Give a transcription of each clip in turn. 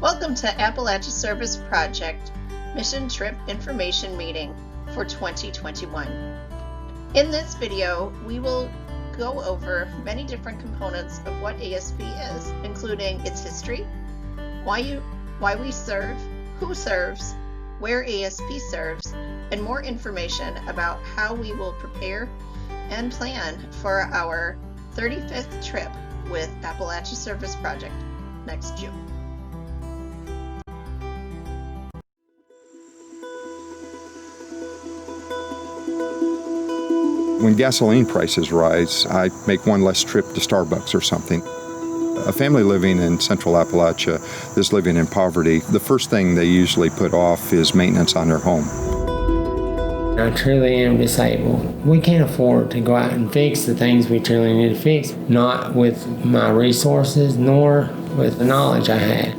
Welcome to Appalachian Service Project Mission Trip Information Meeting for 2021. In this video, we will go over many different components of what ASP is, including its history, why we serve, who serves, where ASP serves, and more information about how we will prepare and plan for our 35th trip with Appalachian Service Project next June. When gasoline prices rise, I make one less trip to Starbucks or something. A family living in Central Appalachia that's living in poverty, the first thing they usually put off is maintenance on their home. I truly am disabled. We can't afford to go out and fix the things we truly need to fix, not with my resources nor with the knowledge I had.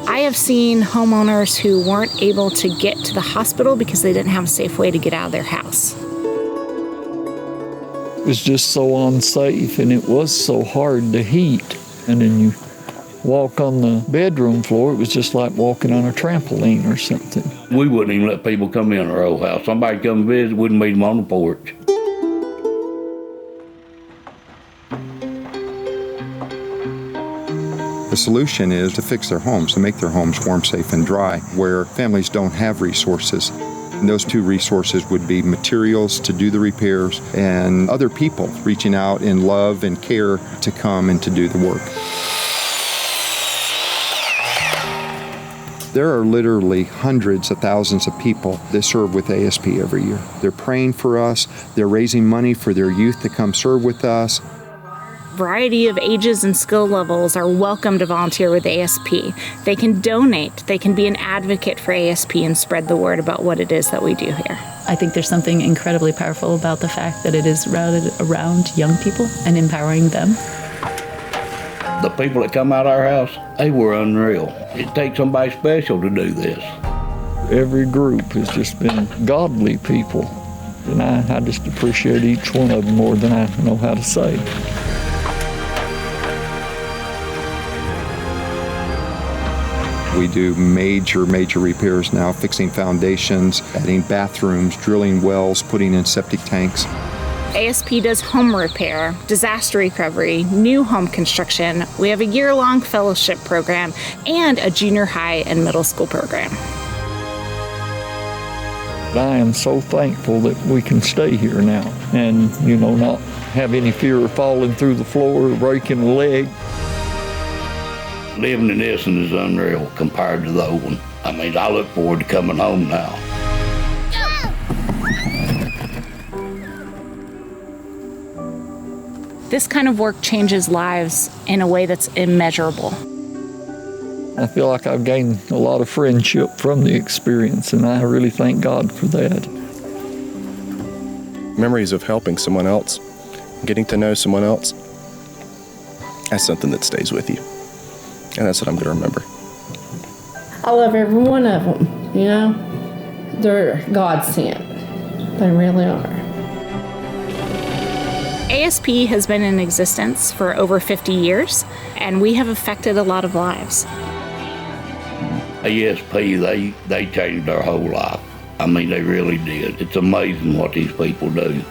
I have seen homeowners who weren't able to get to the hospital because they didn't have a safe way to get out of their house. It was just so unsafe, and it was so hard to heat. And then you walk on the bedroom floor, it was just like walking on a trampoline or something. We wouldn't even let people come in our old house. Somebody come visit, wouldn't meet them on the porch. The solution is to fix their homes, to make their homes warm, safe, and dry, where families don't have resources. And those two resources would be materials to do the repairs and other people reaching out in love and care to come and to do the work. There are literally hundreds of thousands of people that serve with ASP every year. They're praying for us. They're raising money for their youth to come serve with us. Variety of ages and skill levels are welcome to volunteer with ASP. They can donate, they can be an advocate for ASP and spread the word about what it is that we do here. I think there's something incredibly powerful about the fact that it is routed around young people and empowering them. The people that come out of our house, they were unreal. It takes somebody special to do this. Every group has just been godly people, and I just appreciate each one of them more than I know how to say. We do major repairs now, fixing foundations, adding bathrooms, drilling wells, putting in septic tanks. ASP does home repair, disaster recovery, new home construction. We have a year-long fellowship program and a junior high and middle school program. I am so thankful that we can stay here now and, not have any fear of falling through the floor or breaking a leg. Living in this one is unreal compared to the old one. I mean, I look forward to coming home now. This kind of work changes lives in a way that's immeasurable. I feel like I've gained a lot of friendship from the experience, and I really thank God for that. Memories of helping someone else, getting to know someone else, that's something that stays with you. And that's what I'm going to remember. I love every one of them, They're God sent. They really are. ASP has been in existence for over 50 years, and we have affected a lot of lives. ASP, they changed our whole life. I mean, they really did. It's amazing what these people do.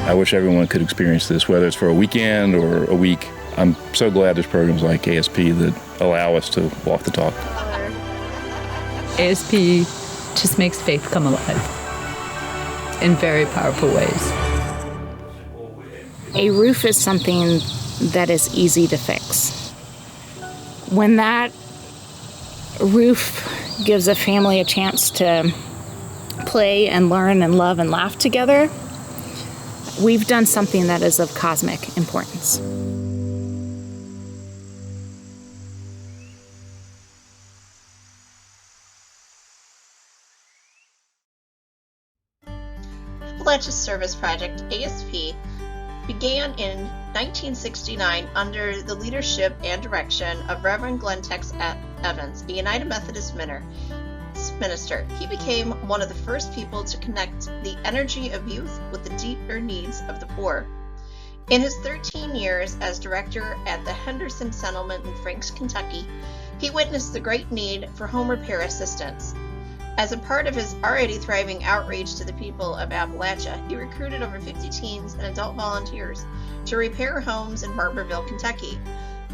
I wish everyone could experience this, whether it's for a weekend or a week. I'm so glad there's programs like ASP that allow us to walk the talk. ASP just makes faith come alive in very powerful ways. A roof is something that is easy to fix. When that roof gives a family a chance to play and learn and love and laugh together, we've done something that is of cosmic importance. Appalachian Service Project, ASP, began in 1969 under the leadership and direction of Reverend Glenn Tex Evans, a United Methodist minister. He became one of the first people to connect the energy of youth with the deeper needs of the poor. In his 13 years as director at the Henderson Settlement in Franks, Kentucky, he witnessed the great need for home repair assistance. As a part of his already thriving outreach to the people of Appalachia, he recruited over 50 teens and adult volunteers to repair homes in Barberville, Kentucky.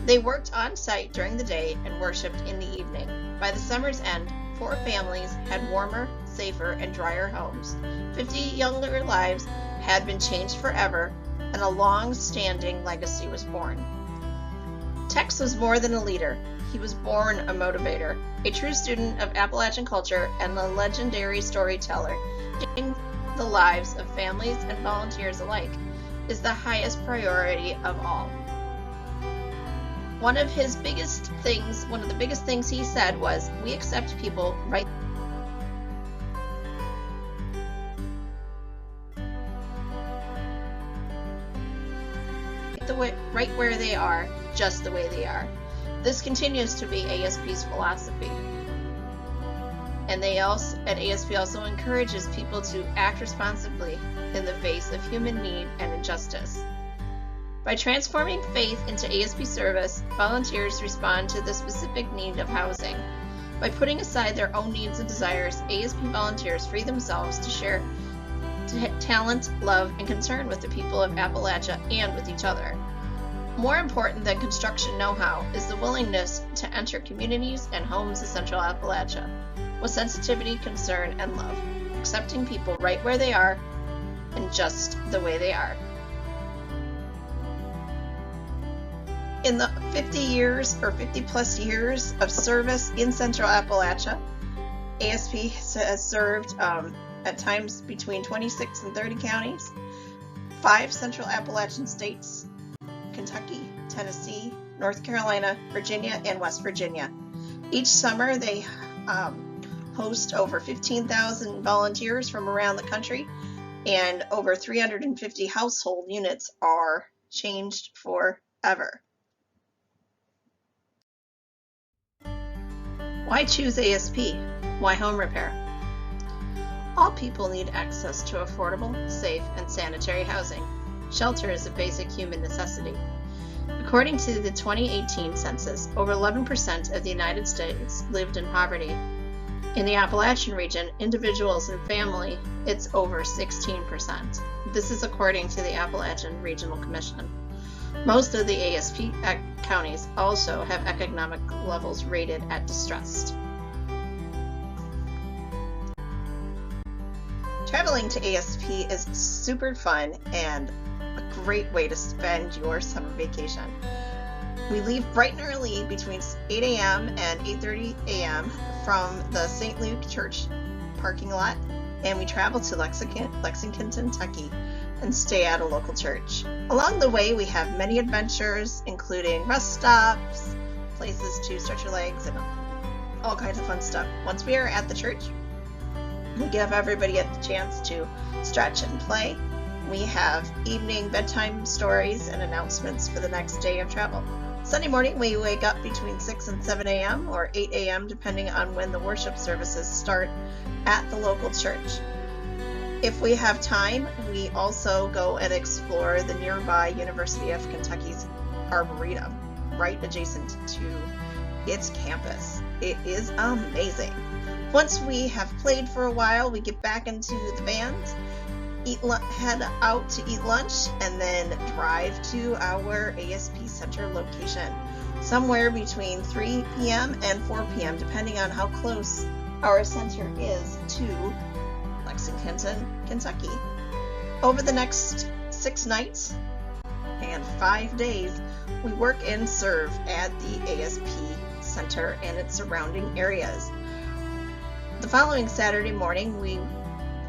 They worked on site during the day and worshiped in the evening. By the summer's end, 4 families had warmer, safer, and drier homes. 50 younger lives had been changed forever, and a long-standing legacy was born. Tex was more than a leader. He was born a motivator, a true student of Appalachian culture, and a legendary storyteller. Changing the lives of families and volunteers alike is the highest priority of all. One of the biggest things he said was, "We accept people right where they are, just the way they are." This continues to be ASP's philosophy. And ASP also encourages people to act responsibly in the face of human need and injustice. By transforming faith into ASP service, volunteers respond to the specific need of housing. By putting aside their own needs and desires, ASP volunteers free themselves to share talent, love, and concern with the people of Appalachia and with each other. More important than construction know-how is the willingness to enter communities and homes of Central Appalachia with sensitivity, concern, and love, accepting people right where they are and just the way they are. In the 50 plus years of service in Central Appalachia, ASP has served at times between 26 and 30 counties, 5 Central Appalachian states, Kentucky, Tennessee, North Carolina, Virginia, and West Virginia. Each summer they host over 15,000 volunteers from around the country, and over 350 household units are changed forever. Why choose ASP? Why home repair? All people need access to affordable, safe, and sanitary housing. Shelter is a basic human necessity. According to the 2018 census, over 11% of the United States lived in poverty. In the Appalachian region, individuals and family, it's over 16%. This is according to the Appalachian Regional Commission. Most of the ASP counties also have economic levels rated at distressed. Traveling to ASP is super fun and a great way to spend your summer vacation. We leave bright and early between 8 a.m. and 8:30 a.m. from the St. Luke Church parking lot, and we travel to Lexington, Kentucky, and stay at a local church. Along the way, we have many adventures, including rest stops, places to stretch your legs, and all kinds of fun stuff. Once we are at the church, we give everybody a chance to stretch and play. We have evening bedtime stories and announcements for the next day of travel. Sunday morning, we wake up between 6 and 7 a.m. or 8 a.m. depending on when the worship services start at the local church. If we have time, we also go and explore the nearby University of Kentucky's Arboretum, right adjacent to its campus. It is amazing. Once we have played for a while, we get back into the vans, head out to eat lunch, and then drive to our ASP Center location, somewhere between 3 p.m. and 4 p.m., depending on how close our center is to Lexington, Kentucky. Over the next 6 nights and 5 days, we work and serve at the ASP Center and its surrounding areas. The following Saturday morning, we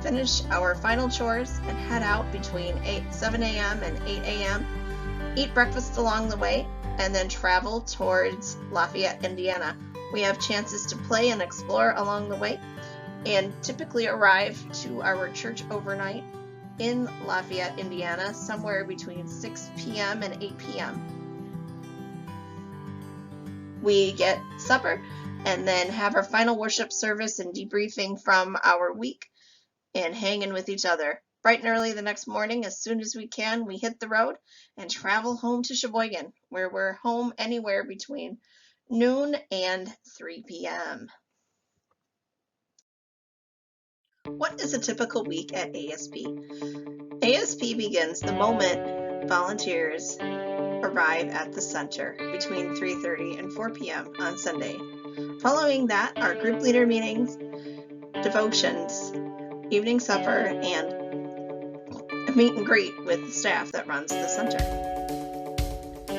finish our final chores and head out between 7 a.m. and 8 a.m., eat breakfast along the way, and then travel towards Lafayette, Indiana. We have chances to play and explore along the way, and typically arrive to our church overnight in Lafayette, Indiana, somewhere between 6 p.m. and 8 p.m. We get supper and then have our final worship service and debriefing from our week and hanging with each other. Bright and early the next morning, as soon as we can, we hit the road and travel home to Sheboygan, where we're home anywhere between noon and 3 p.m. What is a typical week at ASP? ASP begins the moment volunteers arrive at the center between 3:30 and 4 p.m. on Sunday. Following that are group leader meetings, devotions, evening supper, and a meet and greet with the staff that runs the center.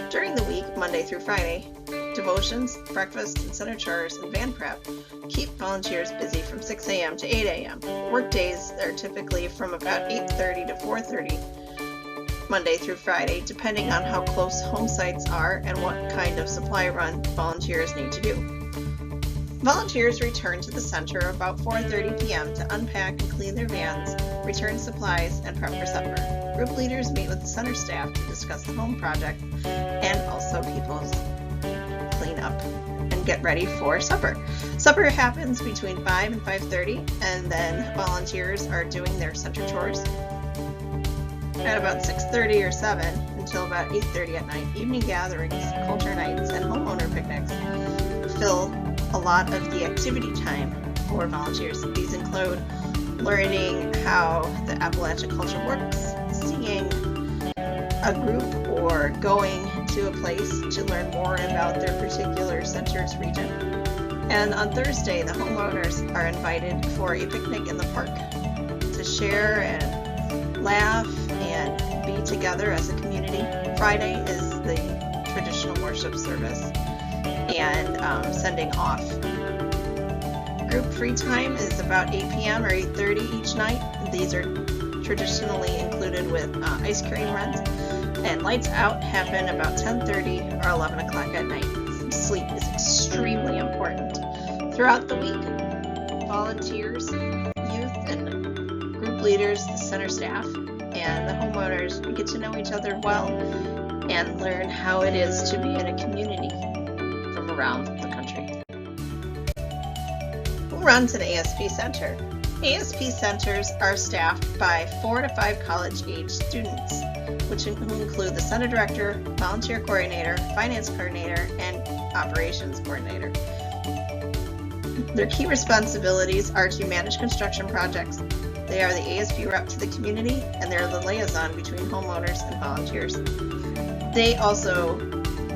During the week, Monday through Friday, devotions, breakfast, and center chores and van prep keep volunteers busy from 6 a.m. to 8 a.m. Work days are typically from about 8:30 to 4:30, Monday through Friday, depending on how close home sites are and what kind of supply run volunteers need to do. Volunteers return to the center about 4:30 p.m. to unpack and clean their vans, return supplies, and prep for supper. Group leaders meet with the center staff to discuss the home project and also people's clean up and get ready for supper. Supper happens between 5 and 5:30, and then volunteers are doing their center chores at about 6:30 or 7 until about 8:30 at night. Evening gatherings, culture nights, and homeowner picnics fill a lot of the activity time for volunteers. These include learning how the Appalachian culture works, seeing a group, or going to a place to learn more about their particular center's region. And on Thursday, the homeowners are invited for a picnic in the park to share and laugh and be together as a community. Friday is the traditional worship service and sending off. Group free time is about 8 p.m. or 8:30 each night. These are traditionally included with ice cream runs, and lights out happen about 10:30 or 11 o'clock at night. Sleep is extremely important. Throughout the week, volunteers, youth, and group leaders, the center staff, and the homeowners get to know each other well and learn how it is to be in a community from around the country. Who runs an ASP Center? ASP Centers are staffed by 4 to 5 college-age students, which include the center director, volunteer coordinator, finance coordinator, and operations coordinator. Their key responsibilities are to manage construction projects. They are the ASP rep to the community, and they're the liaison between homeowners and volunteers. They also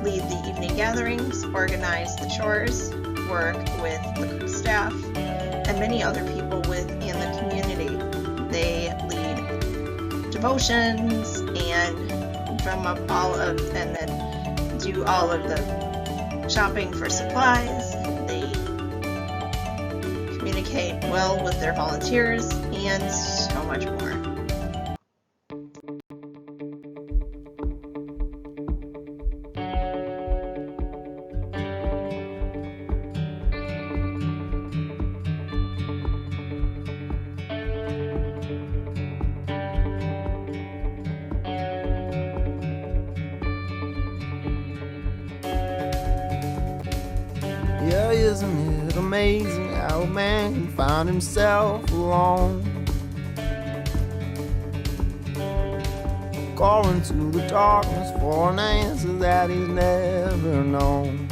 lead the evening gatherings, organize the chores, work with the staff, and many other people within the community. They lead devotions and drum up and then do all of the shopping for supplies. They communicate well with their volunteers and so much more. Yeah, isn't it amazing how a man can find himself alone? Calling to the darkness for an answer that he's never known.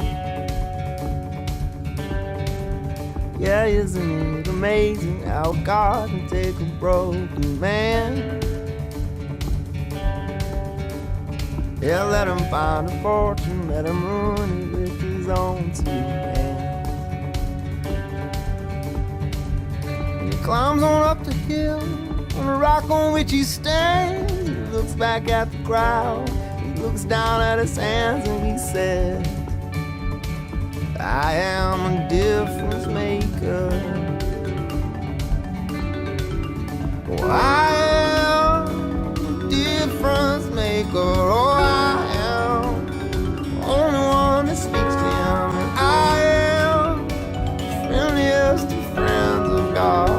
Yeah, isn't it amazing how God can take a broken man? Yeah, let him find a fortune, let him ruin it with his own two hands. And he climbs on up the hill, on the rock on which he stands. He looks back at the crowd, he looks down at his hands, and he said, I am a difference maker. Oh, I am a difference maker. Oh, I am the only one that speaks to him. And I am the friendliest of friends of God.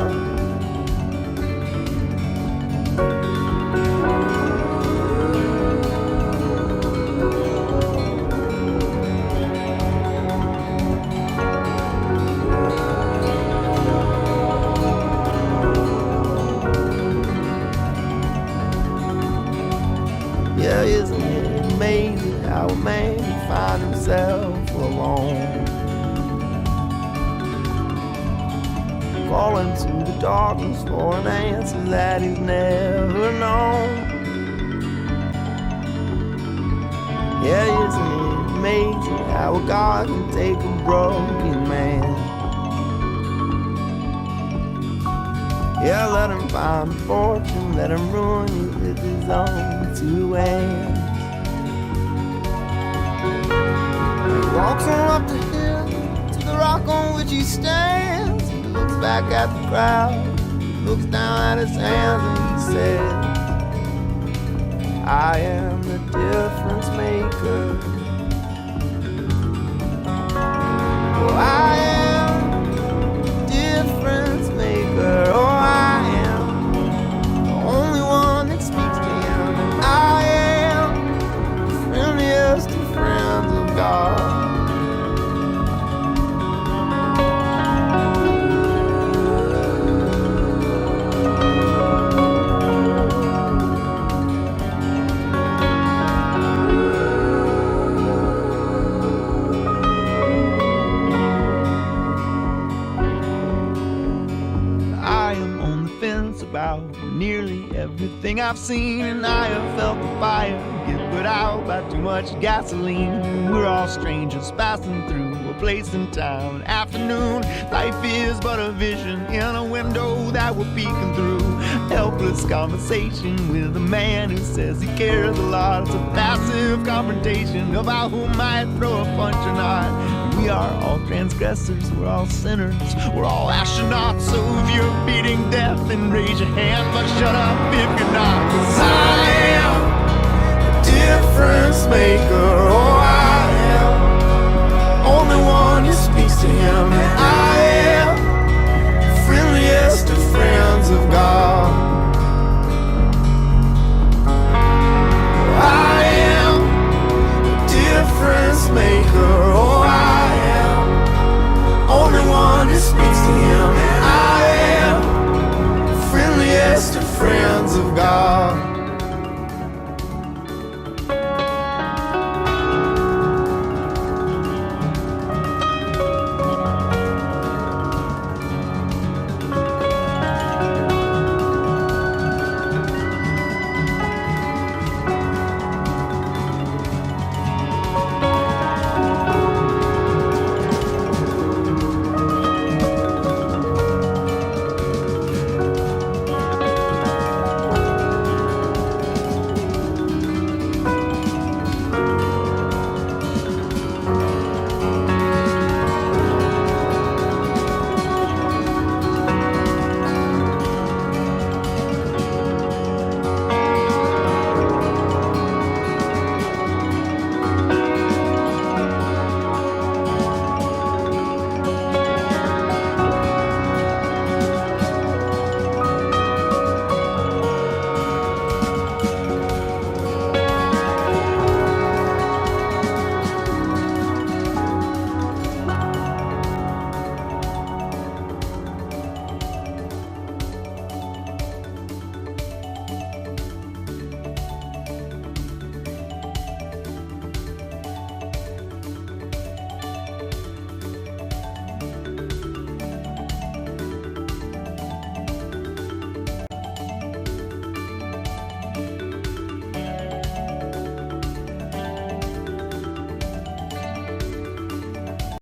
how a man can find himself alone. Falling to the darkness for an answer that he's never known. Yeah, isn't it amazing how a God can take a broken man? Yeah, let him find a fortune, let him ruin you with his own two hands. He walks on up the hill to the rock on which he stands. He looks back at the crowd, looks down at his hands, and he says, I am the difference maker. Oh, I am the difference maker. Oh, I am the only one that speaks to him. And I am the friendliest of friends of God. About nearly everything I've seen, and I have felt the fire get put out by too much gasoline. We're all strangers passing through a place in time, an afternoon. Life is but a vision in a window that we're peeking through. Helpless conversation with a man who says he cares a lot. It's a passive confrontation about who might throw a punch or not. We are all transgressors, we're all sinners, we're all astronauts. So if you're beating death, then raise your hand, but shut up if you're not. 'Cause I am the difference maker. Oh, I am the only one who speaks to him.